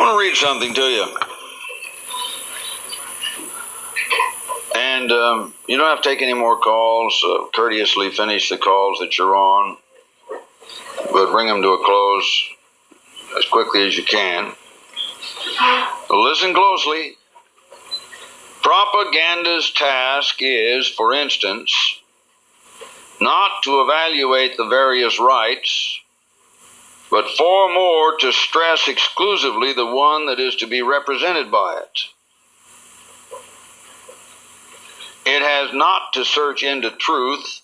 want to read something to you. And you don't have to take any more calls. Courteously finish the calls that you're on, but bring them to a close as quickly as you can. Listen closely. Propaganda's task is, for instance, not to evaluate the various rights, but far more to stress exclusively the one that is to be represented by it. It has not to search into truth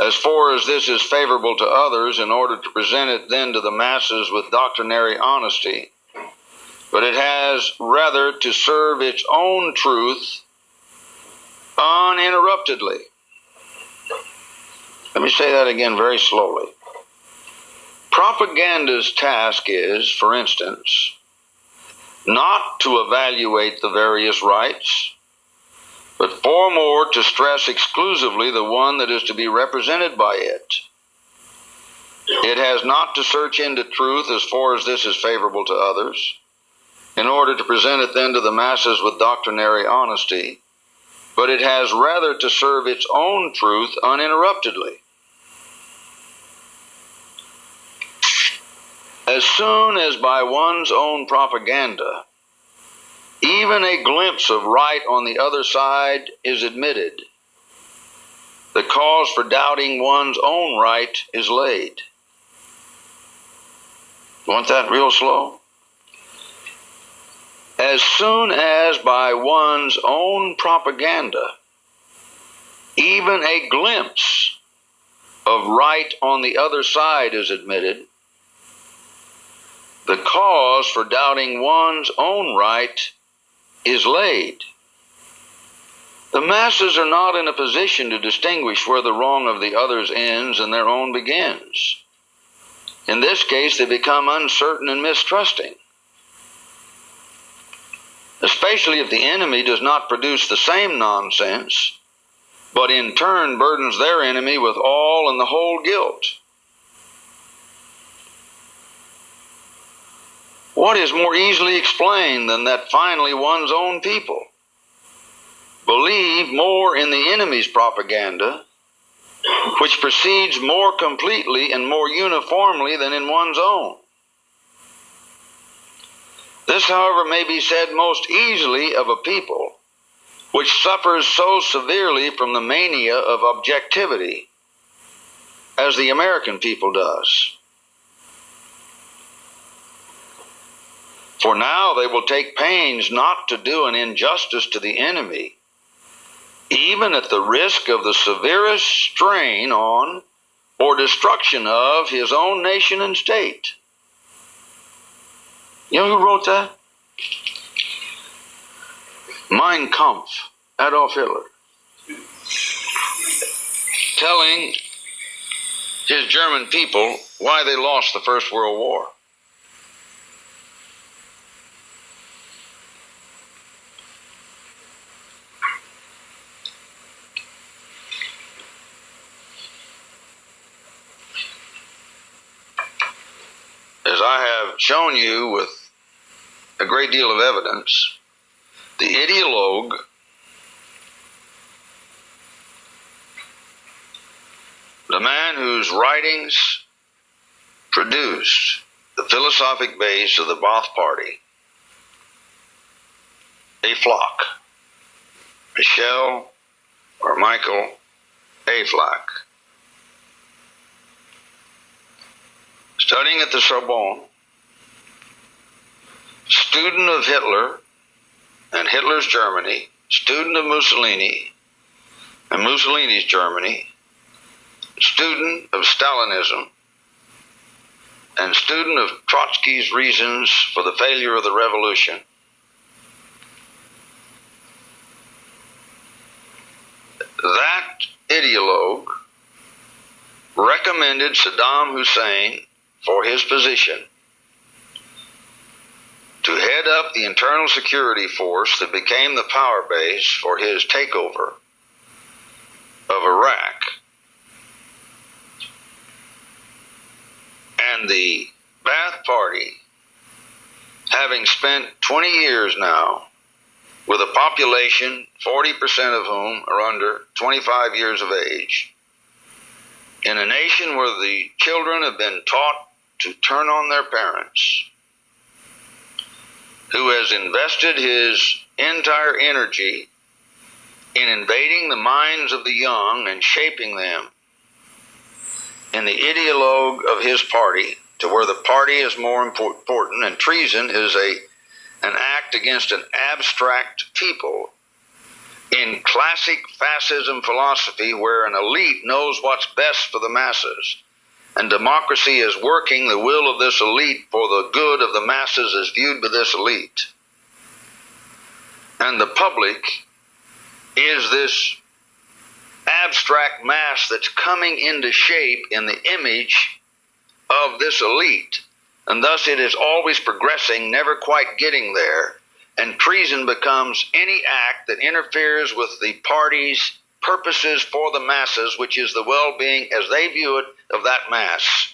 as far as this is favorable to others in order to present it then to the masses with doctrinary honesty, but it has rather to serve its own truth uninterruptedly. Let me say that again very slowly. Propaganda's task is, for instance, not to evaluate the various rights, but far more to stress exclusively the one that is to be represented by it. It has not to search into truth as far as this is favorable to others, in order to present it then to the masses with doctrinary honesty, but it has rather to serve its own truth uninterruptedly. As soon as by one's own propaganda, even a glimpse of right on the other side is admitted, the cause for doubting one's own right is laid. Want that real slow? As soon as by one's own propaganda, even a glimpse of right on the other side is admitted, the cause for doubting one's own right is laid. The masses are not in a position to distinguish where the wrong of the others ends and their own begins. In this case, they become uncertain and mistrusting, especially if the enemy does not produce the same nonsense, but in turn burdens their enemy with all and the whole guilt. What is more easily explained than that finally one's own people believe more in the enemy's propaganda, which proceeds more completely and more uniformly than in one's own? This, however, may be said most easily of a people which suffers so severely from the mania of objectivity as the American people does. For now they will take pains not to do an injustice to the enemy, even at the risk of the severest strain on or destruction of his own nation and state. You know who wrote that? Mein Kampf, Adolf Hitler, telling his German people why they lost the First World War. As I have shown you with a great deal of evidence, the ideologue the man whose writings produced the philosophic base of the Ba'ath Party, a flock, Michel or Michael Aflaq, studying at the Sorbonne, student of Hitler and Hitler's Germany, student of Mussolini and Mussolini's Germany, student of Stalinism, and student of Trotsky's reasons for the failure of the revolution. That ideologue recommended Saddam Hussein for his position to head up the internal security force that became the power base for his takeover of Iraq. And the Ba'ath Party having spent 20 years now with a population, 40% of whom are under 25 years of age, in a nation where the children have been taught to turn on their parents, who has invested his entire energy in invading the minds of the young and shaping them in the ideologue of his party, to where the party is more important and treason is an act against an abstract people, in classic fascism philosophy where an elite knows what's best for the masses, and democracy is working the will of this elite for the good of the masses as viewed by this elite. And the public is this abstract mass that's coming into shape in the image of this elite, and thus it is always progressing, never quite getting there, and treason becomes any act that interferes with the party's purposes for the masses, which is the well-being, as they view it, of that mass,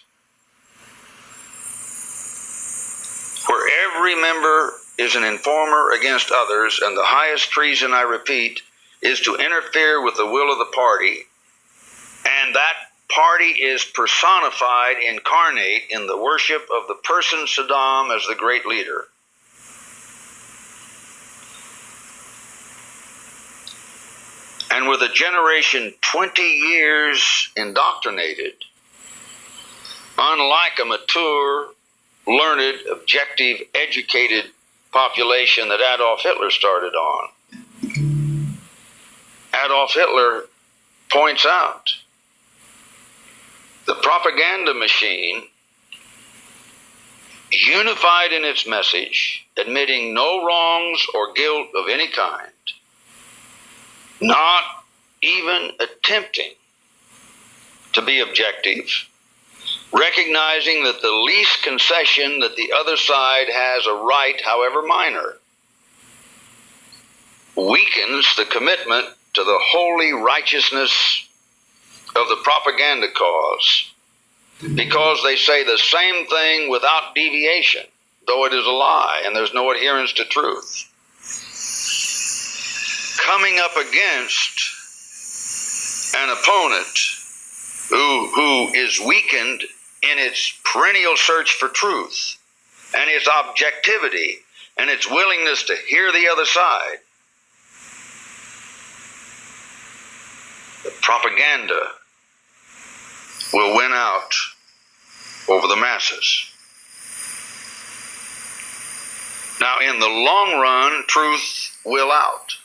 where every member is an informer against others, and the highest treason, I repeat, is to interfere with the will of the party, and that party is personified, incarnate in the worship of the person Saddam as the great leader. And with a generation 20 years indoctrinated, unlike a mature, learned, objective, educated population that Adolf Hitler started on, Adolf Hitler points out the propaganda machine, unified in its message, admitting no wrongs or guilt of any kind, not even attempting to be objective, recognizing that the least concession that the other side has a right, however minor, weakens the commitment to the holy righteousness of the propaganda cause, because they say the same thing without deviation, though it is a lie and there's no adherence to truth. Coming up against an opponent who is weakened in its perennial search for truth and its objectivity and its willingness to hear the other side, the propaganda will win out over the masses. Now, in the long run, truth will out.